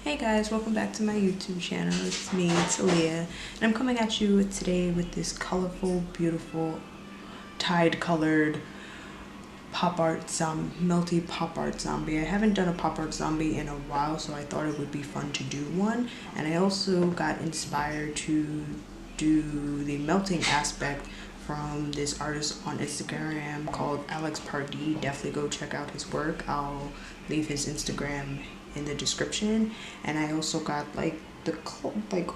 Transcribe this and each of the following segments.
Hey guys, welcome back to my YouTube channel. It's me, it's Aaliyah, and I'm coming at you today with this colorful, beautiful, tide colored pop art zombie, melty pop art zombie. I haven't done a pop art zombie in a while, so I thought it would be fun to do one. And I also got inspired to do the melting aspect from this artist on Instagram called Alex Pardee. Definitely go check out his work. I'll leave his Instagram in the description. And I also got like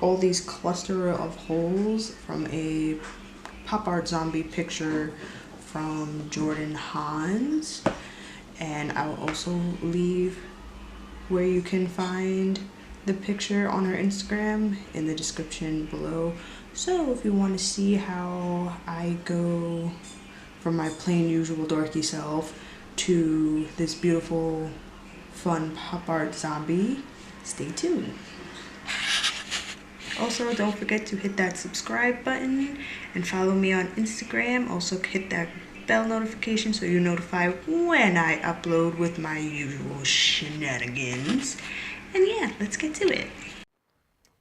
all these cluster of holes from a pop art zombie picture from Jordan Hanz, and I'll also leave where you can find the picture on her Instagram in the description below. So if you want to see how I go from my plain usual dorky self to this beautiful fun pop art zombie, stay tuned. Also, don't forget to hit that subscribe button and follow me on Instagram. Also, hit that bell notification so you're notified when I upload with my usual shenanigans. And yeah, let's get to it.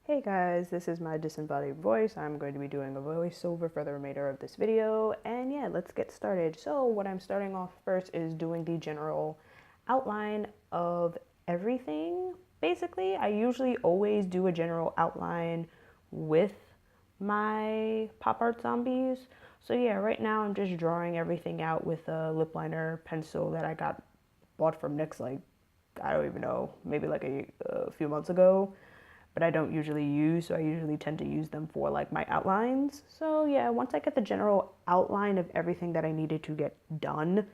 Hey guys, this is my disembodied voice. I'm going to be doing a voiceover for the remainder of this video. And yeah, let's get started. So what I'm starting off first is doing the general outline of everything. Basically, I usually always do a general outline with my pop art zombies. So yeah, right now I'm just drawing everything out with a lip liner pencil that I bought from NYX, like, I don't even know, maybe like a few months ago, but I don't usually use, so I usually tend to use them for like my outlines. So yeah, once I get the general outline of everything that I needed to get done,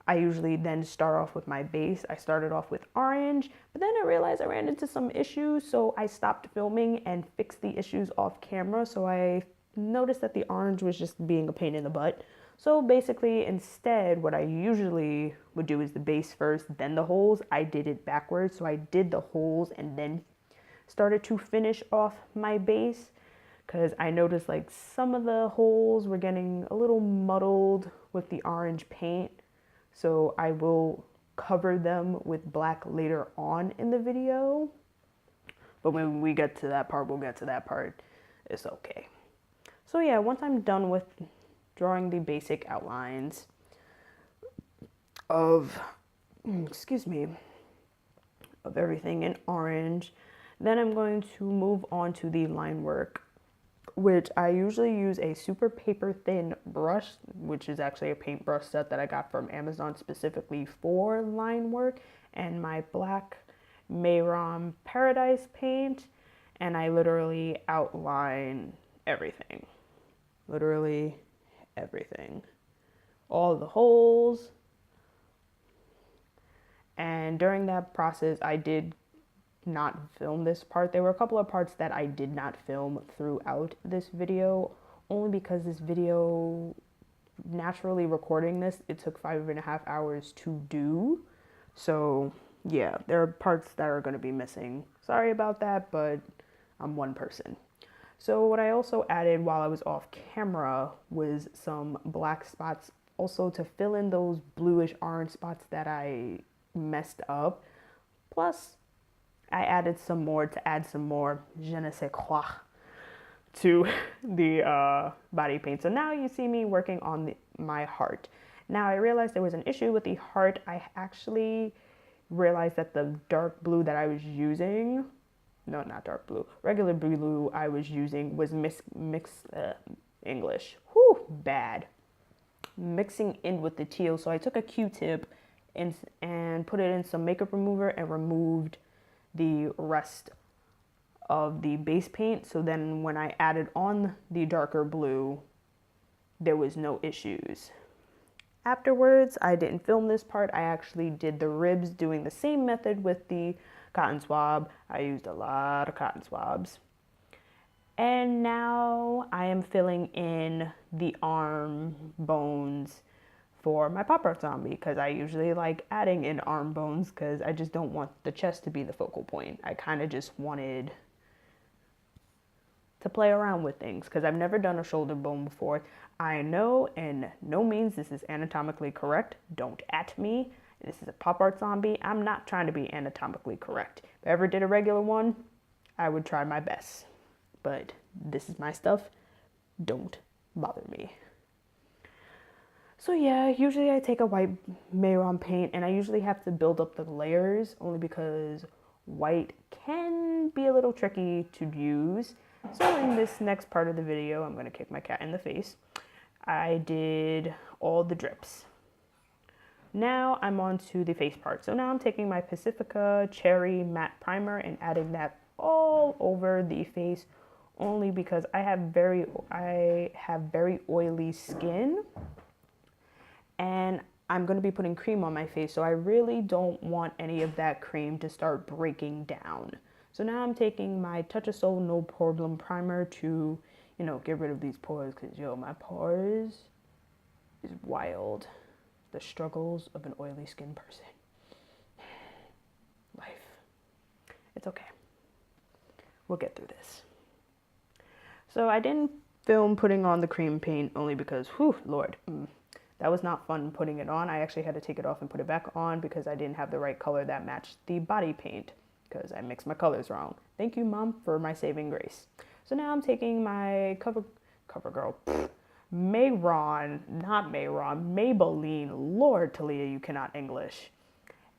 I usually then start off with my base. I started off with orange, but then I realized I ran into some issues, so I stopped filming and fixed the issues off camera. So I noticed that the orange was just being a pain in the butt. So basically, instead, what I usually would do is the base first, then the holes. I did it backwards, so I did the holes and then started to finish off my base, because I noticed like some of the holes were getting a little muddled with the orange paint. So I will cover them with black later on in the video. But when we get to that part, we'll get to that part. It's okay. So yeah, once I'm done with drawing the basic outlines of, of everything in orange, then I'm going to move on to the line work, which I usually use a super paper thin brush, which is actually a paintbrush set that I got from Amazon specifically for line work, and my black Mehron Paradise paint, and I literally outline everything. Literally everything. All the holes. And during that process, I did not film this part. There were a couple of parts that I did not film throughout this video, only because this video, naturally recording this, it took 5.5 hours to do. So yeah, there are parts that are going to be missing. Sorry about that, but I'm one person. So what I also added while I was off camera was some black spots, also to fill in those bluish orange spots that I messed up. Plus, I added some more to add some more je ne sais quoi to the body paint. So now you see me working on my heart. Now I realized there was an issue with the heart. I actually realized that the dark blue that I was using, no, not dark blue, regular blue I was using was English. Whew, bad. Mixing in with the teal. So I took a Q-tip and put it in some makeup remover and removed the rest of the base paint. So then when I added on the darker blue, there was no issues. Afterwards, I didn't film this part. I actually did the ribs doing the same method with the cotton swab. I used a lot of cotton swabs. And now I am filling in the arm bones for my pop art zombie, because I usually like adding in arm bones because I just don't want the chest to be the focal point. I kind of just wanted to play around with things because I've never done a shoulder bone before. I know in no means this is anatomically correct. Don't at me. This is a pop art zombie. I'm not trying to be anatomically correct. If I ever did a regular one, I would try my best. But this is my stuff. Don't bother me. So yeah, usually I take a white Mehron paint and I usually have to build up the layers only because white can be a little tricky to use. So in this next part of the video, I'm going to kick my cat in the face. I did all the drips. Now I'm on to the face part. So now I'm taking my Pacifica Cherry Matte Primer and adding that all over the face only because I have very oily skin. And I'm going to be putting cream on my face, so I really don't want any of that cream to start breaking down. So now I'm taking my Touch of Soul No Poreblem Primer to, you know, get rid of these pores, because, yo, my pores is wild. The struggles of an oily skin person. Life. It's okay. We'll get through this. So I didn't film putting on the cream paint only because, whew, Lord, that was not fun putting it on. I actually had to take it off and put it back on because I didn't have the right color that matched the body paint because I mixed my colors wrong. Thank you, Mom, for my saving grace. So now I'm taking my CoverGirl, Maybelline. Lord, Talia, you cannot English.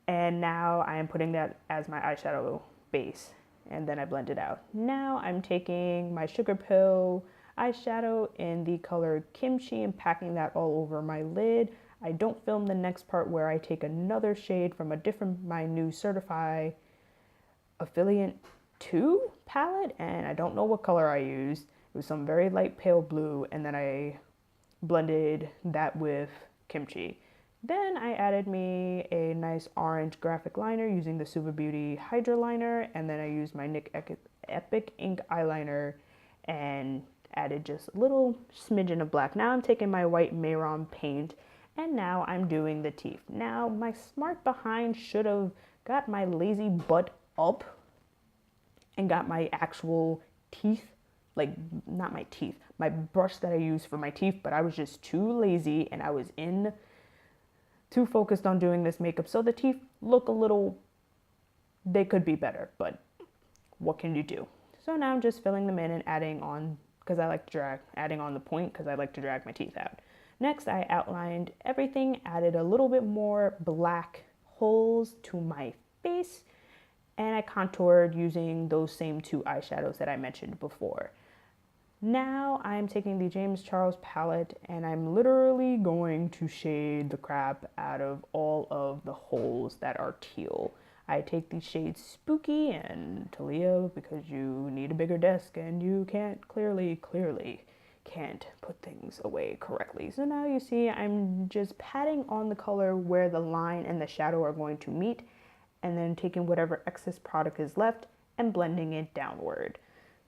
And now I am putting that as my eyeshadow base. And then I blend it out. Now I'm taking my Sugar Pill eyeshadow in the color Kimchi and packing that all over my lid. I don't film the next part where I take another shade from my new Certifeye Affiliate 2 palette, and I don't know what color I used. It was some very light pale blue, and then I blended that with Kimchi. Then I added me a nice orange graphic liner using the Suva Beauty Hydra liner, and then I used my NYX Epic Ink eyeliner and added just a little smidgen of black. Now I'm taking my white Mehron paint, and now I'm doing the teeth. Now my smart behind should have got my lazy butt up and got my actual teeth, like not my teeth, my brush that I use for my teeth, but I was just too lazy and I was too focused on doing this makeup. So the teeth look a little, they could be better, but what can you do? So now I'm just filling them in and adding on, because I like to adding on the point because I like to drag my teeth out. Next, I outlined everything, added a little bit more black holes to my face, and I contoured using those same two eyeshadows that I mentioned before. Now I'm taking the James Charles palette and I'm literally going to shade the crap out of all of the holes that are teal. I take these shades Spooky and Talia because you need a bigger desk and you can't clearly can't put things away correctly. So now you see I'm just patting on the color where the line and the shadow are going to meet, and then taking whatever excess product is left and blending it downward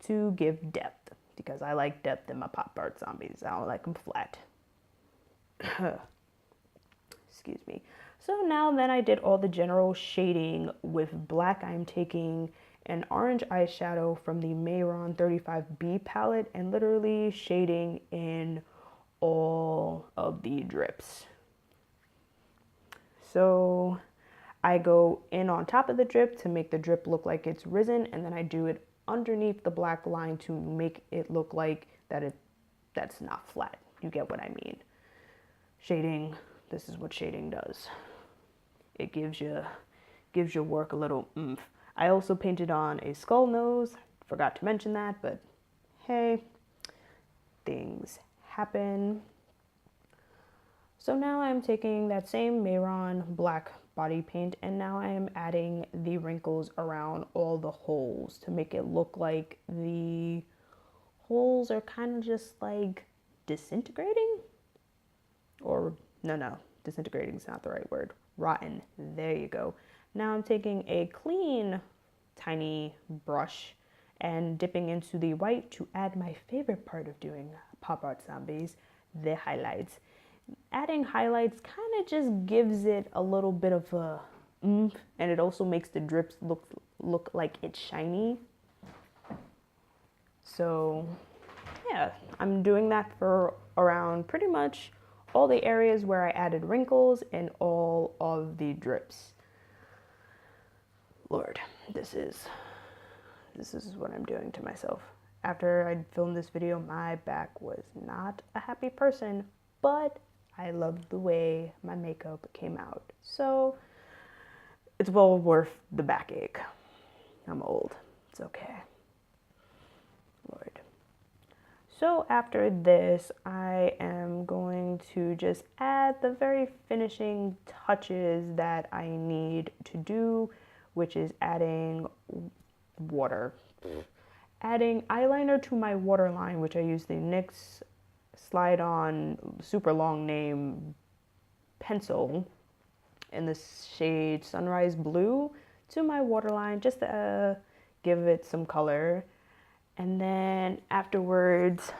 to give depth, because I like depth in my pop art zombies. I don't like them flat. Excuse me. So now then I did all the general shading with black. I'm taking an orange eyeshadow from the Mehron 35B palette and literally shading in all of the drips. So I go in on top of the drip to make the drip look like it's risen, and then I do it underneath the black line to make it look like that's not flat. You get what I mean. Shading, this is what shading does. It gives your work a little oomph. I also painted on a skull nose. Forgot to mention that, but hey, things happen. So now I'm taking that same Mehron black body paint, and now I am adding the wrinkles around all the holes to make it look like the holes are kind of just like disintegrating. Or no, disintegrating is not the right word. Rotten. There you go. Now I'm taking a clean, tiny brush and dipping into the white to add my favorite part of doing pop art zombies, the highlights. Adding highlights kind of just gives it a little bit of a oomph, and it also makes the drips look like it's shiny. So yeah, I'm doing that for around pretty much all the areas where I added wrinkles and all of the drips. Lord, this is what I'm doing to myself. After I filmed this video, my back was not a happy person, but I loved the way my makeup came out. So it's well worth the backache. I'm old. It's okay. Lord. So after this, I am going to just add the very finishing touches that I need to do, which is adding water. Adding eyeliner to my waterline, which I use the NYX Slide On super long name pencil in the shade Sunrise Blue to my waterline, just to give it some color. And then afterwards,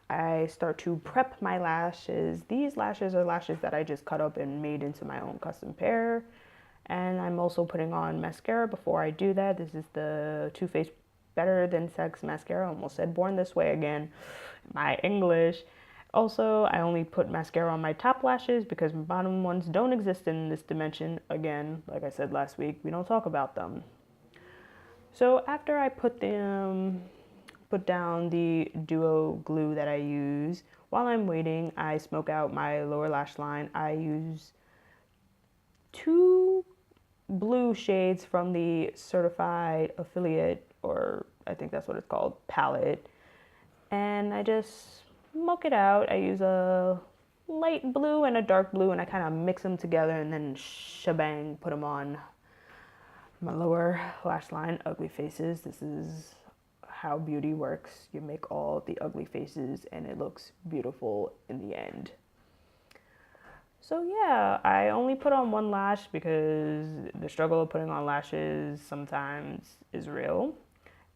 I start to prep my lashes. These lashes are lashes that I just cut up and made into my own custom pair. And I'm also putting on mascara before I do that. This is the Too Faced Better Than Sex mascara. I almost said Born This Way again. My English. Also, I only put mascara on my top lashes because my bottom ones don't exist in this dimension. Again, like I said last week, we don't talk about them. So after I put down the duo glue that I use, while I'm waiting, I smoke out my lower lash line. I use 2 blue shades from the Certified Affiliate, or I think that's what it's called, palette. And I just smoke it out. I use a light blue and a dark blue, and I kind of mix them together and then shebang, put them on my lower lash line. Ugly faces. This is how beauty works. You make all the ugly faces and it looks beautiful in the end. So yeah, I only put on 1 lash because the struggle of putting on lashes sometimes is real.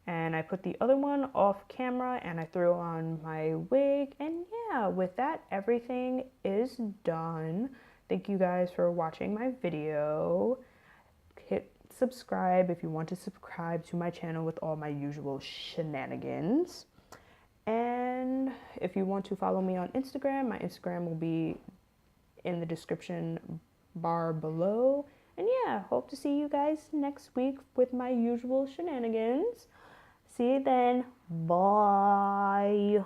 And I put the other one off camera and I threw on my wig. And yeah, with that, everything is done. Thank you guys for watching my video. Hit subscribe if you want to subscribe to my channel with all my usual shenanigans. And if you want to follow me on Instagram, my Instagram will be in the description bar below. And yeah, hope to see you guys next week with my usual shenanigans. See you then. Bye.